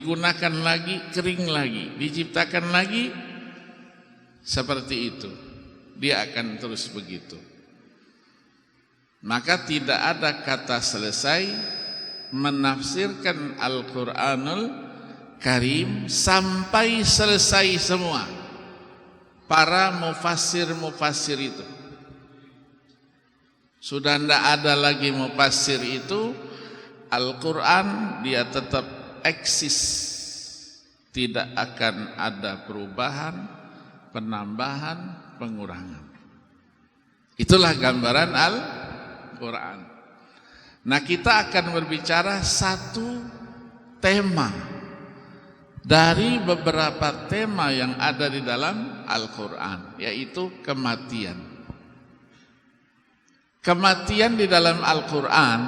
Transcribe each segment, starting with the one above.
digunakan lagi, kering lagi, diciptakan lagi, seperti itu. Dia akan terus begitu. Maka tidak ada kata selesai menafsirkan Al-Quranul Karim sampai selesai semua para mufassir itu. Sudah tidak ada lagi mufassir itu, Al-Quran dia tetap eksis, tidak akan ada perubahan, penambahan, pengurangan. Itulah gambaran Al-Quran. Nah, kita akan berbicara satu tema dari beberapa tema yang ada di dalam Al-Quran, yaitu kematian. Kematian di dalam Al-Quran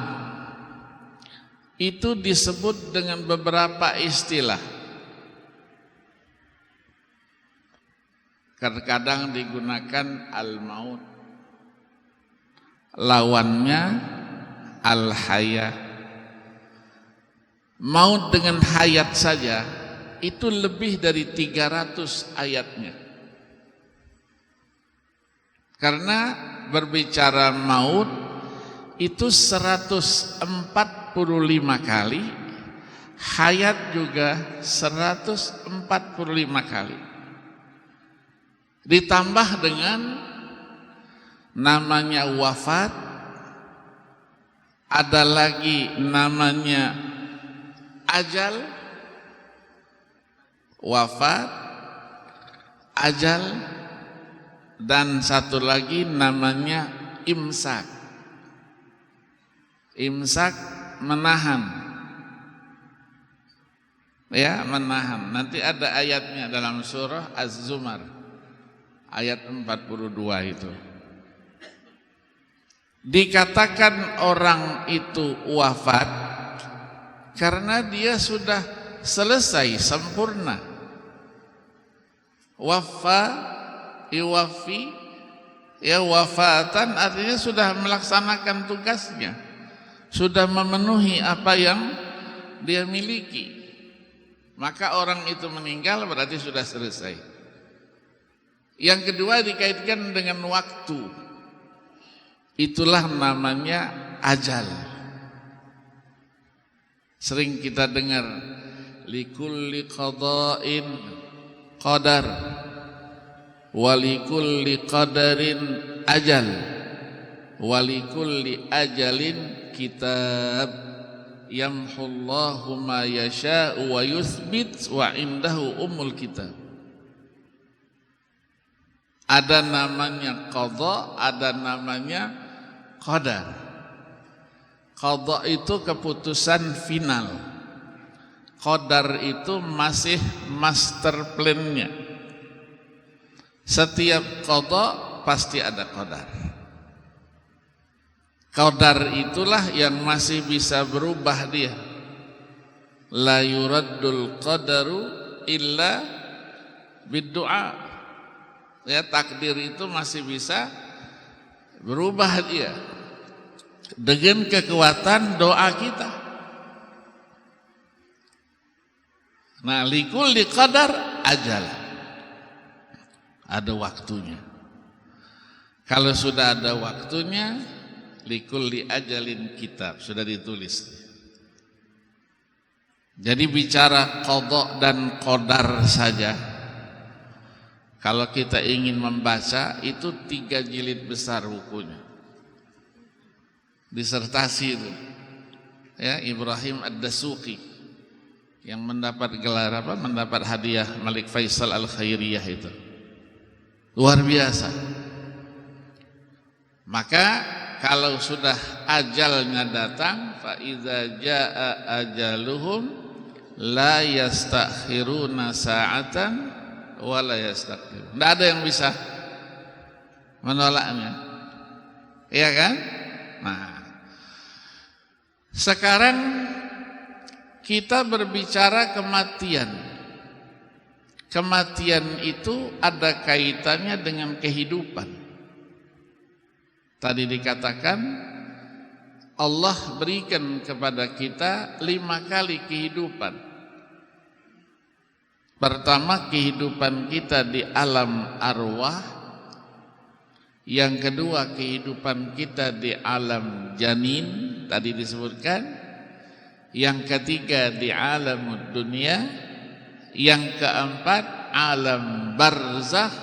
itu disebut dengan beberapa istilah. Kadang digunakan al-maut, lawannya al-hayah. Maut dengan hayat saja itu lebih dari 300 ayatnya. Karena berbicara maut itu 145 kali, hayat juga 145 kali. Ditambah dengan namanya wafat, ada lagi namanya ajal, wafat, ajal, dan satu lagi namanya imsak. Imsak menahan, ya, menahan. Nanti ada ayatnya dalam surah Az-Zumar ayat 42 itu. Dikatakan orang itu wafat karena dia sudah selesai, sempurna. Wafa, iwafi, ya, wafatan artinya sudah melaksanakan tugasnya, sudah memenuhi apa yang dia miliki. Maka orang itu meninggal berarti sudah selesai. Yang kedua dikaitkan dengan waktu. Itulah namanya ajal. Sering kita dengar likulli qada'in qadar walikulli qadarin ajal walikulli ajalin kitab yamhullahu ma yasha'u wa yuthbit wa indahu ummul kitab. Ada namanya qadha, ada namanya qadar. Qadha itu keputusan final. Qadar itu masih master plan-nya. Setiap qadha pasti ada qadar. Qadar itulah yang masih bisa berubah dia. La yuraddul qadaru illa bid-du'a. Ya, takdir itu masih bisa berubah dia dengan kekuatan doa kita. Nah, likulli qadar ajal, ada waktunya. Kalau sudah ada waktunya, likulli ajalin kitab, sudah ditulis. Jadi bicara qadha dan qadar saja, kalau kita ingin membaca itu 3 jilid besar bukunya, disertasi itu, ya, Ibrahim Ad-Dasuqi yang mendapat gelar apa? Mendapat hadiah Malik Faisal Al-Khairiyah itu, luar biasa. Maka kalau sudah ajalnya datang, fa iza jaa ajaluhum la yastakhiruna sa'atan wala yastaqim. Tidak ada yang bisa menolaknya, iya kan? Nah, sekarang kita berbicara kematian. Kematian itu ada kaitannya dengan kehidupan. Tadi dikatakan Allah berikan kepada kita 5 kali kehidupan. Pertama, kehidupan kita di alam arwah. Yang kedua, kehidupan kita di alam janin, tadi disebutkan. Yang ketiga, di alam dunia. Yang keempat, alam barzakh.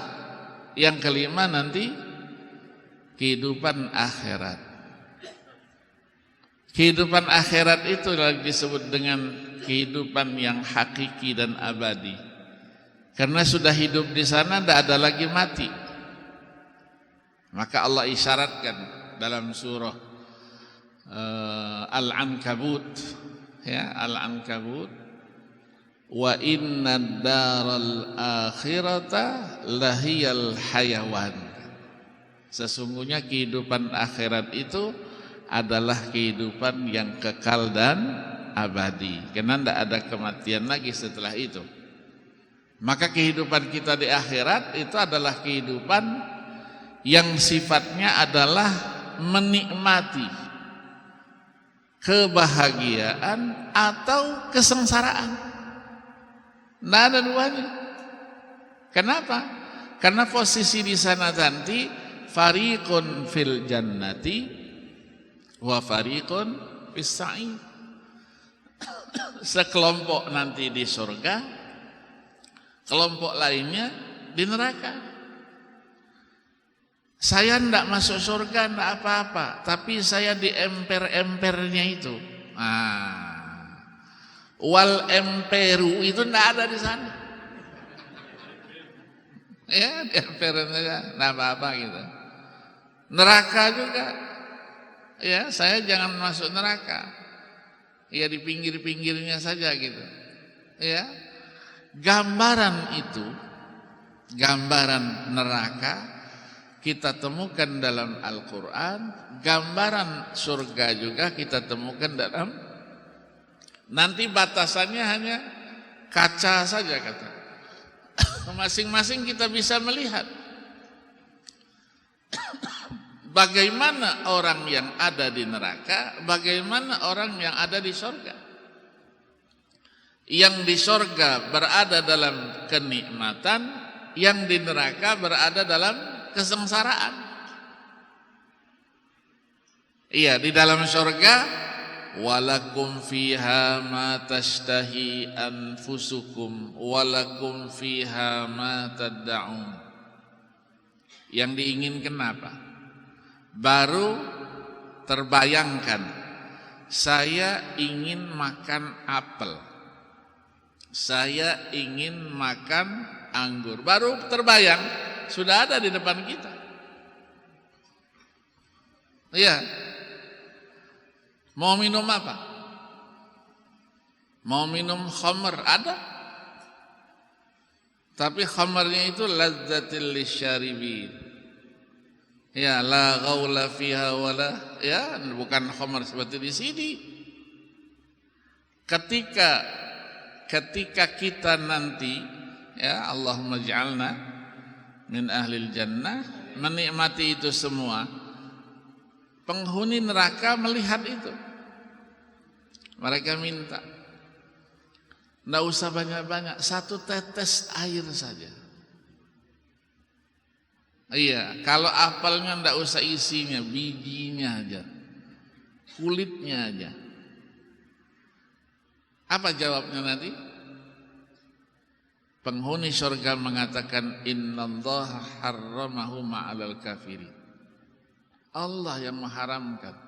Yang kelima nanti, kehidupan akhirat. Kehidupan akhirat itu lagi disebut dengan kehidupan yang hakiki dan abadi. Karena sudah hidup di sana, tidak ada lagi mati. Maka Allah isyaratkan dalam surah Al-Ankabut, ya, Al-Ankabut, wa inna daral akhirata lahiyal hayawan. Sesungguhnya kehidupan akhirat itu adalah kehidupan yang kekal dan abadi. Karena tidak ada kematian lagi setelah itu. Maka kehidupan kita di akhirat itu adalah kehidupan yang sifatnya adalah menikmati kebahagiaan atau kesengsaraan. Tidak ada duanya. Kenapa? Karena posisi di sana nanti fariqun fil jannati wa fariqun fis sa'id. Sekelompok nanti di surga, kelompok lainnya di neraka. Saya tidak masuk surga, tidak apa-apa, tapi saya di emper-empernya itu. Wal emperu itu tidak ada di sana. Ya, di empernya tidak apa-apa gitu. Neraka juga. Ya, saya jangan masuk neraka. Ya, di pinggir-pinggirnya saja gitu. Ya. Gambaran itu, gambaran neraka kita temukan dalam Al-Quran, gambaran surga juga kita temukan dalam, nanti batasannya hanya kaca saja kata. Masing-masing kita bisa melihat bagaimana orang yang ada di neraka, bagaimana orang yang ada di surga. Yang di surga berada dalam kenikmatan, yang di neraka berada dalam kesengsaraan. Iya, di dalam surga, walakum fiha ma tashtahi anfusukum walakum fiha ma tad'un. Yang diinginkan apa? Baru terbayangkan, saya ingin makan apel, saya ingin makan anggur. Baru terbayang, sudah ada di depan kita. Iya. Mau minum apa? Mau minum khamr, ada. Tapi khamrnya itu lazzatil lisyaribin. Ya, la ghaula fiha wala, ya, bukan khamr seperti di sini. Ketika kita nanti, ya, Allahumma ja'alna min ahlil jannah, menikmati itu semua, penghuni neraka melihat itu, mereka minta, tidak usah banyak-banyak, satu tetes air saja. Iya, kalau apelnya tidak usah isinya, bijinya aja, kulitnya aja. Apa jawabnya nanti? Penghuni surga mengatakan, innallaha harramahu ma'alal kafirin. Allah yang mengharamkan.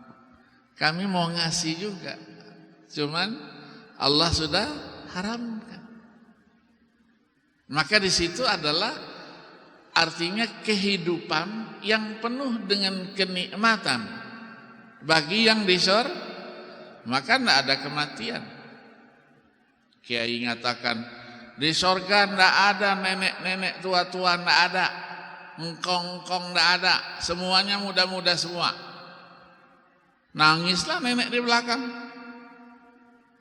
Kami mau ngasih juga, cuman Allah sudah haramkan. Maka di situ adalah artinya kehidupan yang penuh dengan kenikmatan bagi yang di surga. Maka tidak ada kematian. Kiai mengatakan di surga tidak ada nenek-nenek tua-tua, tidak ada engkong-engkong, tidak ada, semuanya muda-muda semua. Nangislah nenek di belakang.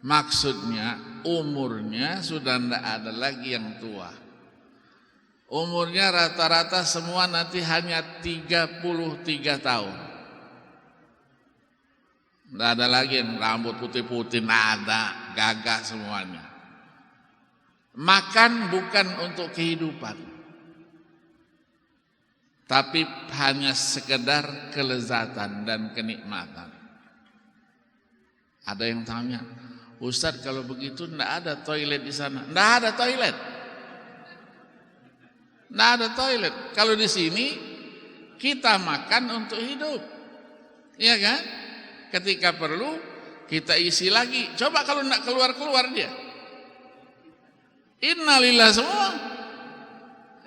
Maksudnya umurnya sudah tidak ada lagi yang tua. Umurnya rata-rata semua nanti hanya 33 tahun. Tidak ada lagi yang rambut putih-putih, tidak ada, gagah semuanya. Makan bukan untuk kehidupan, tapi hanya sekedar kelezatan dan kenikmatan. Ada yang tanya, Ustadz kalau begitu enggak ada toilet di sana? Enggak ada toilet. Enggak ada toilet. Kalau di sini kita makan untuk hidup. Iya kan? Ketika perlu kita isi lagi. Coba kalau enggak keluar-keluar dia. Innalillah semua.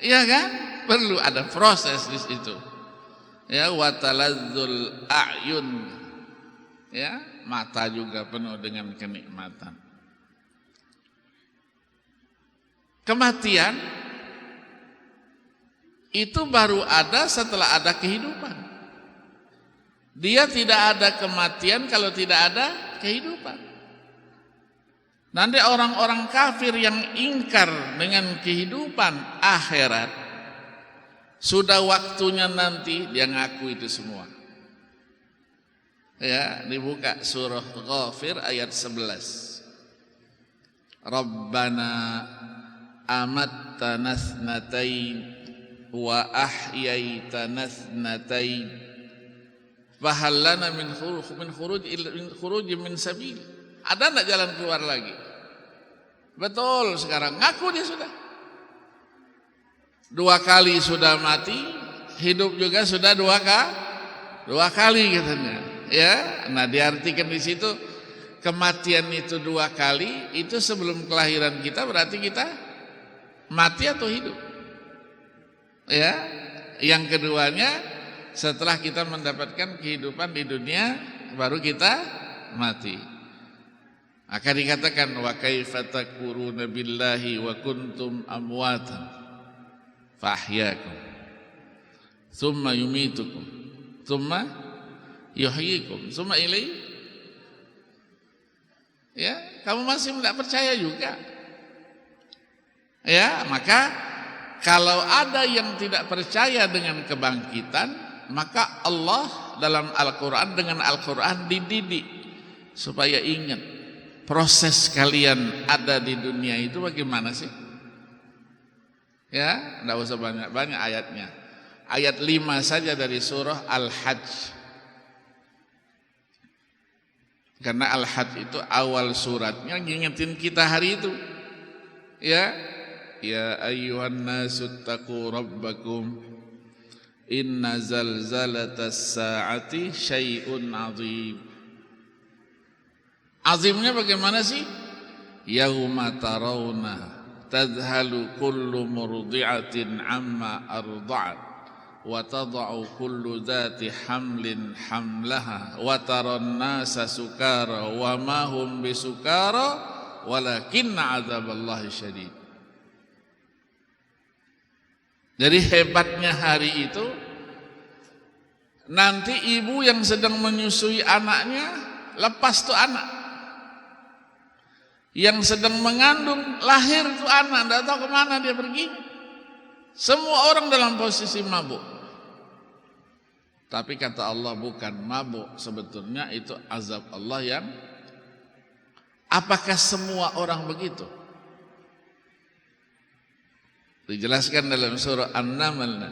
Iya kan? Perlu ada proses di situ. Ya, watalazzul a'yun. Ya, mata juga penuh dengan kenikmatan. Kematian itu baru ada setelah ada kehidupan. Dia tidak ada kematian kalau tidak ada kehidupan. Nanti orang-orang kafir yang ingkar dengan kehidupan akhirat, sudah waktunya nanti dia ngaku itu semua. Ya, dibuka surah Ghafir ayat 11. Rabbana amattana tsnatain wa ahyaitana tsnatain fahal lana min khuruj min sabil. Ada enggak jalan keluar lagi? Betul, sekarang ngaku dia sudah. 2 kali sudah mati, hidup juga sudah 2 kali katanya. Ya, nah diartikan di situ kematian itu 2 kali, itu sebelum kelahiran kita berarti kita mati atau hidup. Ya, yang keduanya setelah kita mendapatkan kehidupan di dunia baru kita mati. Maka dikatakan wa kaifa takfuruna billahi wa kuntum amwatan fahyakum thumma yumitukum thumma yuhyikum thumma ilaihi. Ya, kamu masih tidak percaya juga. Ya, maka kalau ada yang tidak percaya dengan kebangkitan, maka Allah dalam Al-Quran, dengan Al-Quran dididik supaya ingat proses kalian ada di dunia itu bagaimana sih? Ya, tidak usah banyak-banyak ayatnya. Ayat 5 saja dari surah Al-Hajj. Karena Al-Hajj itu awal suratnya ngingetin kita hari itu. Ya, ya ayyuhan nasu taqu rabbakum inna zalzalatas saati syai'un 'adzim. Azimnya bagaimana sih? Yauma tarawna tadhalu kullu murdi'atin amma arda'at wa tada'u kullu dhati hamlin hamlaha wa taran nasa sukara wa ma hum bisukara walakinna 'adzaballahi syadid. Jadi hebatnya hari itu, nanti ibu yang sedang menyusui anaknya lepas tuh anak. Yang sedang mengandung lahir tuh anak, tidak tahu kemana dia pergi. Semua orang dalam posisi mabuk. Tapi kata Allah bukan mabuk, sebetulnya itu azab Allah yang. Apakah semua orang begitu? Dijelaskan dalam surah An-Naml,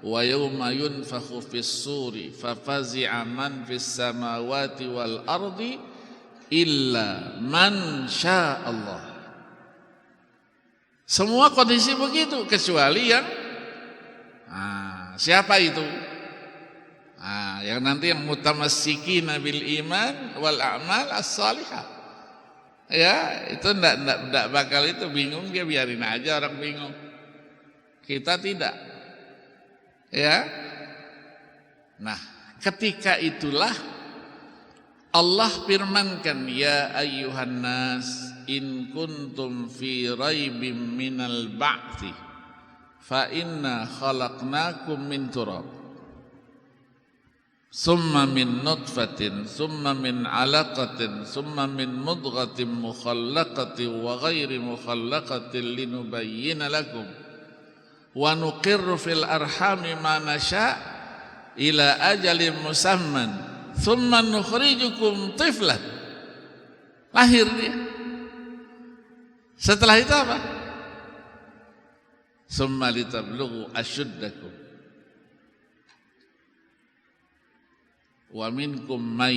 wa yawma yunfakhu fis-suri fafazi'a man fis samawati wal ardi illa man sya Allah. Semua kondisi begitu kecuali yang siapa itu? Yang nanti yang mutamassikin bil iman wal a'mal as-salihah. Ya, itu enggak bakal itu bingung, dia biarin aja orang bingung. Kita tidak. Ya. Nah, ketika itulah Allah firmankan, ya ayyuhan nas in kuntum fi raibim minal ba'thi fa inna khalaqnakum min turab summa min nutfatin summa min alaqatin summa min mudghatin mukhallaqatin wa ghairi mukhallaqatin linubayyina lakum wa nuqirru fil arhami ma nasha ila ajalin musamman thumma nukhrijukum tiflan. Lahir dia. Setelah itu apa? summa litablughu asyuddakum wa minkum may